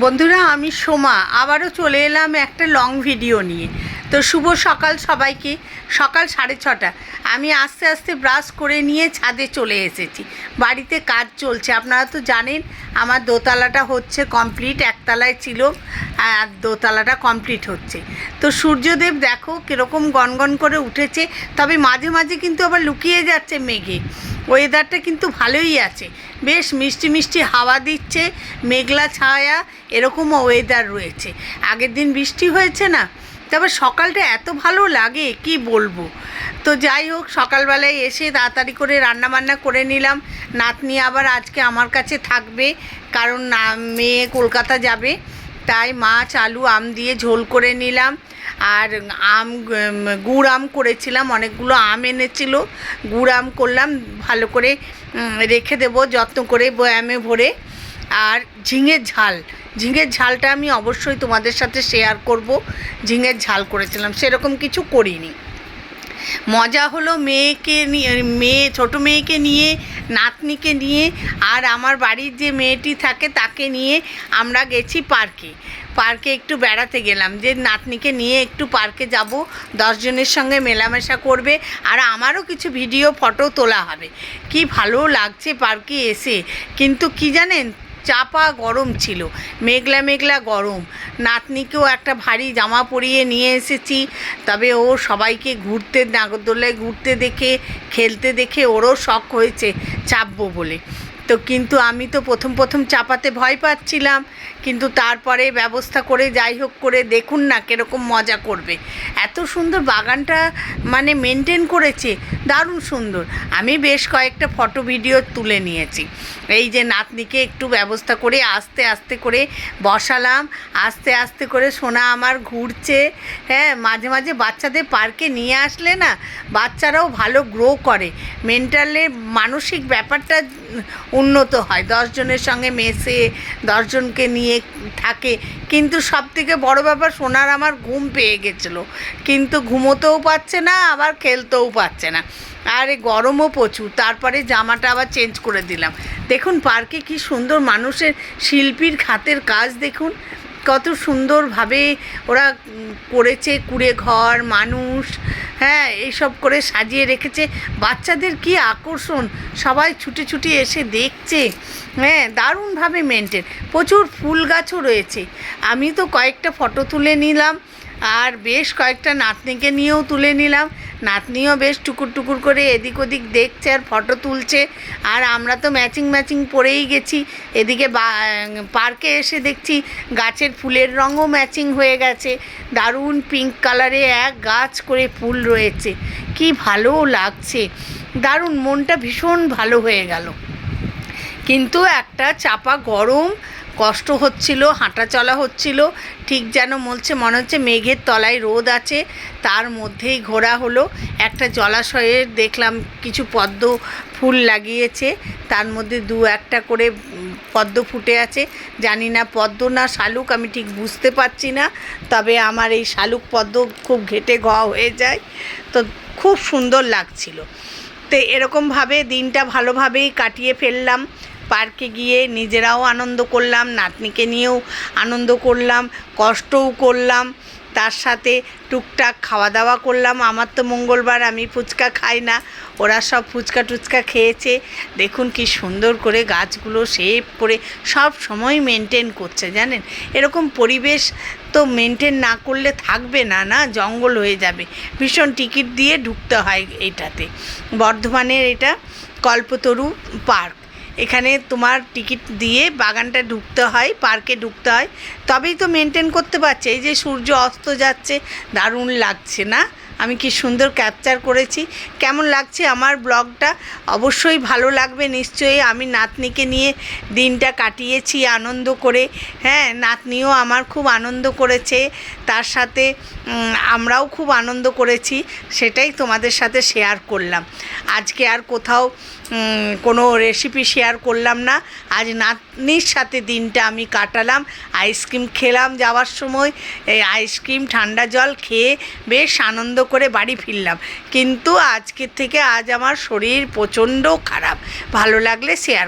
বন্ধুরা, আমি সোমা আবারও চলে এলাম একটা লং ভিডিও নিয়ে। তো শুভ সকাল সবাইকে। সকাল 6:30। আমি আস্তে আস্তে ব্রাশ করে নিয়ে ছাদে চলে এসেছি। বাড়িতে কাজ চলছে, আপনারা তো জানেন। আমার দোতলাটা হচ্ছে কমপ্লিট, একতলায় ছিল আর দোতলাটা কমপ্লিট হচ্ছে। তো সূর্যদেব দেখো কীরকম গনগন করে উঠেছে, তবে মাঝে মাঝে কিন্তু আবার লুকিয়ে যাচ্ছে মেঘে। ওয়েদারটা কিন্তু ভালোই আছে, বেশ মিষ্টি মিষ্টি হাওয়া দিচ্ছে, মেঘলা ছায়া, এরকমও ওয়েদার রয়েছে। আগের দিন বৃষ্টি হয়েছে না, তবে সকালটা এত ভালো লাগে কি বলবো। তো যাই হোক, সকালবেলায় এসে তাড়াতাড়ি করে রান্নাবান্না করে নিলাম। নাতনি আবার আজকে আমার কাছে থাকবে, কারণ মেয়ে কলকাতা যাবে। তাই মাছ আলু আম দিয়ে ঝোল করে নিলাম। আর গুড় আম করেছিলাম, অনেকগুলো আম এনেছিল, গুড় আম করলাম। ভালো করে রেখে দেবো যত্ন করে বয়ামে ভরে। আর ঝিঙের ঝালটা আমি অবশ্যই তোমাদের সাথে শেয়ার করব। ঝিঙের ঝাল করেছিলাম, সেরকম কিছু করিনি। মজা হলো ছোটো মেয়েকে নিয়ে, নাতনিকে নিয়ে, আর আমার বাড়ির যে মেয়েটি থাকে তাকে নিয়ে আমরা গেছি পার্কে একটু বেড়াতে গেলাম, যে নাতনিকে নিয়ে একটু পার্কে যাব, 10 জনের সঙ্গে মেলামেশা করবে, আর আমারও কিছু ভিডিও ফটো তোলা হবে। কি ভালো লাগছে পার্কে এসে। কিন্তু কি জানেন, চাপা গরম ছিল, মেঘলা মেঘলা গরম। নাতনিকেও একটা ভারী জামা পরিয়ে নিয়ে এসেছি, তবে ও সবাইকে নাগরদোলায় ঘুরতে দেখে, খেলতে দেখে ওরও শখ হয়েছে চাপবো বলে। তো কিন্তু আমি তো প্রথম চাপাতে ভয় পাচ্ছিলাম, কিন্তু তারপরে ব্যবস্থা করে যাই হোক করে দেখুন না কীরকম মজা করবে। এত সুন্দর বাগানটা মানে মেনটেন করেছে, দারুণ সুন্দর। আমি বেশ কয়েকটা ফটো ভিডিও তুলে নিয়েছি। এই যে নাতনিকে একটু ব্যবস্থা করে আস্তে আস্তে করে বসালাম, আস্তে আস্তে করে সোনা আমার ঘুরছে। হ্যাঁ, মাঝে মাঝে বাচ্চাদের পার্কে নিয়ে আসলে না, বাচ্চারাও ভালো গ্রো করে, মেন্টালে মানসিক ব্যাপারটা উন্নত হয়। 10 জনের সঙ্গে মেশে, 10 জনকে নিয়ে থাকে। কিন্তু সবথেকে বড় ব্যাপার, সোনার আমার ঘুম পেয়ে গেছিলো, কিন্তু ঘুমোতেও পারছে না, আবার খেলতেও পারছে না। আর গরমও প্রচুর। তারপরে জামাটা আবার চেঞ্জ করে দিলাম। দেখুন পার্কে কি সুন্দর মানুষের শিল্পীর হাতের কাজ, দেখুন কত সুন্দরভাবে ওরা করেছে। কুড়ে ঘর, মানুষ, হ্যাঁ, এইসব করে সাজিয়ে রেখেছে। বাচ্চাদের কি আকর্ষণ, সবাই ছুটে ছুটে এসে দেখছে। হ্যাঁ, দারুণভাবে মেনটেন। প্রচুর ফুল গাছও রয়েছে। আমি তো কয়েকটা ফটো তুলে নিলাম, আর বেশ কয়েকটা নাতনিকে নিয়েও তুলে নিলাম। নাতনিও বেশ টুকুর টুকুর করে এদিক ওদিক দেখছে আর ফটো তুলছে। আর আমরা তো ম্যাচিং পরেই গেছি। এদিকে পার্কে এসে দেখছি গাছের ফুলের রঙও ম্যাচিং হয়ে গেছে। দারুণ পিঙ্ক কালারে এক গাছ করে ফুল রয়েছে, কি ভালো লাগছে, দারুণ, মনটা ভীষণ ভালো হয়ে গেল। কিন্তু একটা চাপা গরম, কষ্ট হচ্ছিল, হাঁটা চলা হচ্ছিল, ঠিক যেন মনে হচ্ছে মেঘের তলায় রোদ আছে, তার মধ্যেই ঘোরা হলো। একটা জলাশয়ে দেখলাম কিছু পদ্ম ফুল লাগিয়েছে, তার মধ্যে 2-1টা করে পদ্ম ফুটে আছে। জানি না পদ্ম না শালুক, আমি ঠিক বুঝতে পারছি না, তবে আমার এই শালুক পদ্ম খুব ঘেটে হয়ে যায়, তো খুব সুন্দর লাগছিল। তো এরকমভাবে দিনটা ভালোভাবেই কাটিয়ে ফেললাম। পার্কে গিয়ে নিজেরাও আনন্দ করলাম, নাতনিকে নিয়েও আনন্দ করলাম, কষ্টও করলাম, তার সাথে টুকটাক খাওয়া দাওয়া করলাম। আমার তো মঙ্গলবার, আমি ফুচকা খাই না, ওরা সব ফুচকা টুচকা খেয়েছে। দেখুন কি সুন্দর করে গাছগুলো শেপ করে সব সময় মেনটেন করছে, জানেন। এরকম পরিবেশ তো মেনটেন না করলে থাকবে না, জঙ্গল হয়ে যাবে। ভীষণ টিকিট দিয়ে ঢুকতে হয় এইটাতে। বর্ধমানের এটা কল্পতরু পার্ক। এখানে তোমার টিকিট দিয়ে বাগানটা ঢুকতে হয়, পার্কে ঢুকতে হয়, তবেই তো মেনটেন করতে পারছে। এই যে সূর্য অস্ত যাচ্ছে, দারুণ লাগছে না? আমি কি সুন্দর ক্যাপচার করেছি। কেমন লাগছে আমার ব্লগটা? অবশ্যই ভালো লাগবে নিশ্চয়ই। আমি নাতনিকে নিয়ে দিনটা কাটিয়েছি আনন্দ করে। হ্যাঁ, নাতনিও আমার খুব আনন্দ করেছে, তার সাথে আমরাও খুব আনন্দ করেছি, সেটাই তোমাদের সাথে শেয়ার করলাম। আজকে আর কোথাও কোনো রেসিপি শেয়ার করলাম না। আজ নাতনির সাথে দিনটা আমি কাটালাম। আইসক্রিম খেলাম যাওয়ার সময়, এই আইসক্রিম ঠান্ডা জল খেয়ে বেশ আনন্দ করে বাড়ি ফিরলাম। কিন্তু আজকের থেকে আজ আমার শরীর প্রচণ্ড খারাপ। ভালো লাগলে শেয়ার